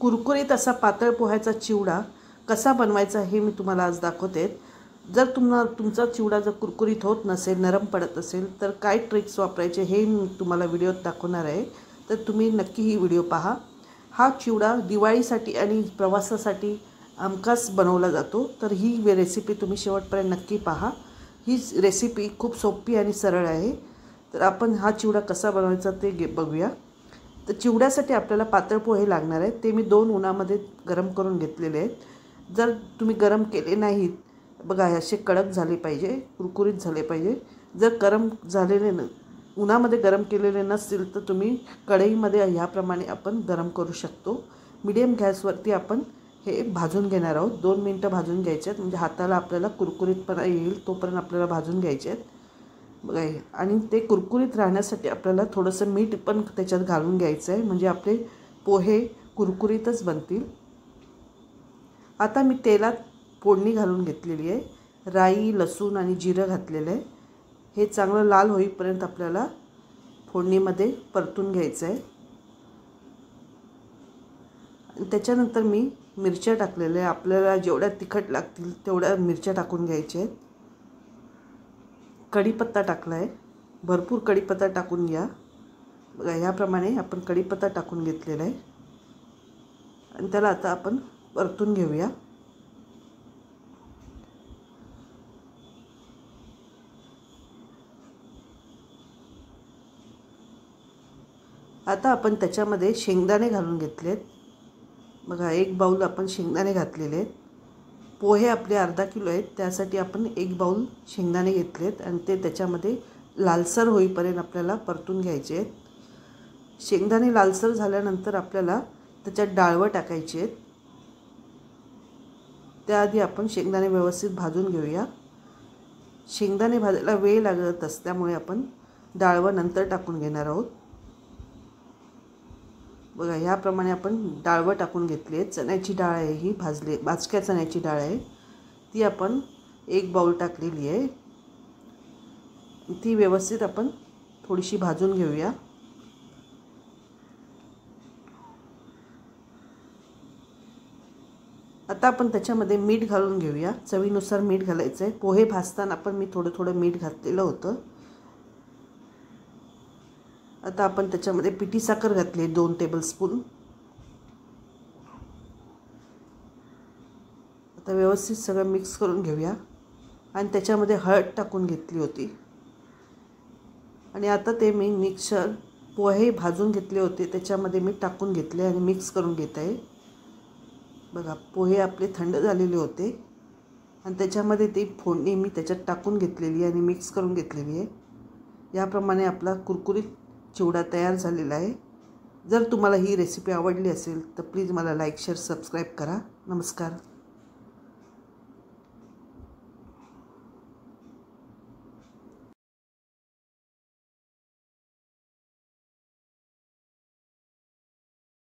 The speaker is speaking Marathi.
कुरकुरीत असा पातळ पोह्याचा चिवडा कसा बनवायचा हे मी तुम्हाला आज दाखवते। जर तुमचा चिवडा जर कुरकुरीत होत नसेल, नरम पडत असेल तर काय ट्रिक्स वापरायचे हे मी तुम्हाला व्हिडिओत दाखवणार आहे। तर तुम्ही नक्की ही व्हिडिओ पहा। हा चिवडा दिवाळीसाठी आणि प्रवासासाठी हमखास बनवला जातो, तर ही रेसिपी तुम्ही शेवटपर्यंत नक्की पहा। ही रेसिपी खूप सोपी आणि सरळ आहे। तर आपण हा चिवडा कसा बनवायचा ते बघूया। तर चिवड्यासाठी आपल्याला पातळ पोहे लागणार आहेत। ते मी 2 उन्हामध्ये गरम करून घेतलेले आहेत। जर तुम्ही गरम केले नाहीत, बघा असे कडक झाले पाहिजे, कुरकुरीत झाले पाहिजे। जर गरम झालेले उन्हामध्ये गरम केलेले नसतील तर तुम्ही कढईमध्ये ह्याप्रमाणे आपण गरम करू शकतो। मीडियम गॅसवरती आपण हे भाजून घेणार आहोत। 2 मिनिटं भाजून घ्यायचे आहेत, म्हणजे हाताला आपल्याला कुरकुरीतपणा येईल तोपर्यंत आपल्याला भाजून घ्यायचे आहेत। बघा, आणि ते कुरकुरीत राहण्यासाठी आपल्याला थोडंसं मीठ पण त्याच्यात घालून घ्यायचं आहे, म्हणजे आपले पोहे कुरकुरीतच बनतील। आता मी तेलात फोडणी घालून घेतलेली आहे। राई, लसूण आणि जिरं घातलेलं आहे। हे चांगलं लाल होईपर्यंत आपल्याला फोडणीमध्ये परतून घ्यायचं आहे। त्याच्यानंतर मी मिरच्या टाकलेल्या आहे। आपल्याला जेवढ्या तिखट लागतील तेवढ्या मिरच्या टाकून घ्यायच्या आहेत। कढीपत्ता टाकला आहे, भरपूर कढीपत्ता टाकून घ्या। बघा याप्रमाणे आपण कढीपत्ता टाकून घेतलेला आहे आणि त्याला आता आपण परतून घेऊया। आता आपण त्याच्यामध्ये शेंगदाणे घालून घेतलेत। बघा 1 बाउल आपण शेंगदाणे घातलेले आहेत। पोहे आपले अर्धा किलो आहेत, त्यासाठी आपण 1 बाउल शेंगदाणे घेतलेत आणि ते त्याच्यामध्ये लालसर होईपर्यंत आपल्याला परतून घ्यायचे आहेत। शेंगदाणे लालसर झाल्यानंतर आपल्याला त्याच्यात डाळवं टाकायचे आहेत। त्याआधी आपण शेंगदाणे व्यवस्थित भाजून घेऊया। शेंगदाणे भाजायला वेळ लागत असल्यामुळे आपण डाळवं नंतर टाकून घेणार आहोत। बघा ह्याप्रमाणे आपण डाळवं टाकून घेतली आहे। चण्याची डाळ आहे, ही भाजक्या चण्याची डाळ आहे, ती आपण 1 बाउल टाकलेली आहे। ती व्यवस्थित आपण थोडीशी भाजून घेऊया। आता आपण त्याच्यामध्ये मीठ घालून घेऊया। चवीनुसार मीठ घालायचं आहे। पोहे भाजताना आपण मी थोडं मीठ घातलेलं होतं। आता आपण त्याच्यामध्ये पिठी साखर घातली 2 टेबलस्पून। आता व्यवस्थित सगळं मिक्स करून घेऊया आणि त्याच्यामध्ये हळद टाकून घेतली होती। आणि आता ते मी पोहे भाजून घेतले होते त्याच्यामध्ये मी टाकून घेतले आणि मिक्स करून घेत आहे। बघा पोहे आपले थंड झालेले होते आणि त्याच्यामध्ये ती फोडणी मी त्याच्यात टाकून घेतलेली आणि मिक्स करून घेतलेली आहे। याप्रमाणे आपला कुरकुरीत चिवडा तयार झालेला आहे। जर तुम्हाला ही रेसिपी आवडली असेल तर प्लीज मला लाईक, शेअर, सबस्क्राईब करा। नमस्कार।